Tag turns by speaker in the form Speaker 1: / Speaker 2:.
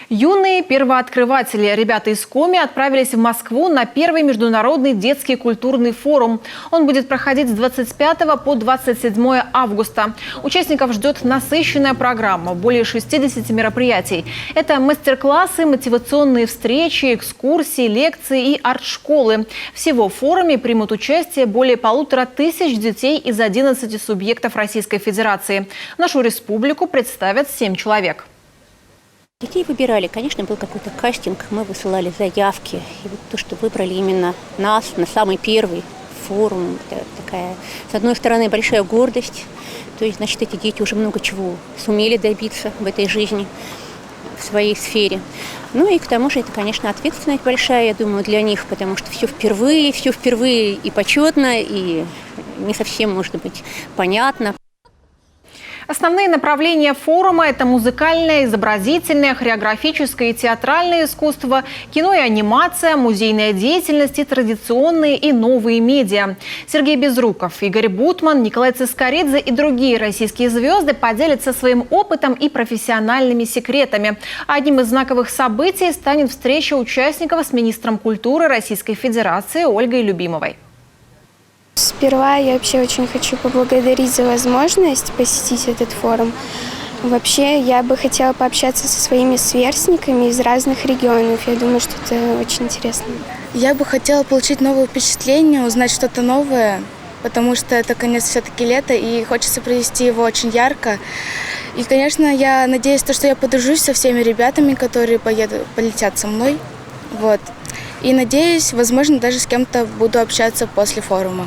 Speaker 1: Юные первооткрыватели, ребята из Коми, отправились в Москву на первый международный детский культурный форум. Он будет проходить с 25 по 27 августа. Участников ждет насыщенная программа, более 60 мероприятий. Это мастер-классы, мотивационные встречи, экскурсии, лекции и арт-школы. Всего в форуме примут участие более 1500 детей из 11 субъектов Российской Федерации. Нашу республику представят 7 человек.
Speaker 2: Детей выбирали, конечно, был какой-то кастинг, мы высылали заявки. И вот то, что выбрали именно нас на самый первый форум, это такая, с одной стороны, большая гордость. То есть, значит, эти дети уже много чего сумели добиться в этой жизни, в своей сфере. Ну и к тому же это, конечно, ответственность большая, я думаю, для них, потому что все впервые и почетно, и не совсем, может быть, понятно.
Speaker 1: Основные направления форума – это музыкальное, изобразительное, хореографическое и театральное искусство, кино и анимация, музейная деятельность и традиционные и новые медиа. Сергей Безруков, Игорь Бутман, Николай Цискоридзе и другие российские звезды поделятся своим опытом и профессиональными секретами. Одним из знаковых событий станет встреча участников с министром культуры Российской Федерации Ольгой Любимовой.
Speaker 3: Сперва я вообще очень хочу поблагодарить за возможность посетить этот форум. Вообще, я бы хотела пообщаться со своими сверстниками из разных регионов. Я думаю, что это очень интересно.
Speaker 4: Я бы хотела получить новые впечатления, узнать что-то новое, потому что это конец все-таки лета, и хочется провести его очень ярко. И, конечно, я надеюсь, что я подружусь со всеми ребятами, которые полетят со мной. Вот. И надеюсь, возможно, даже с кем-то буду общаться после форума.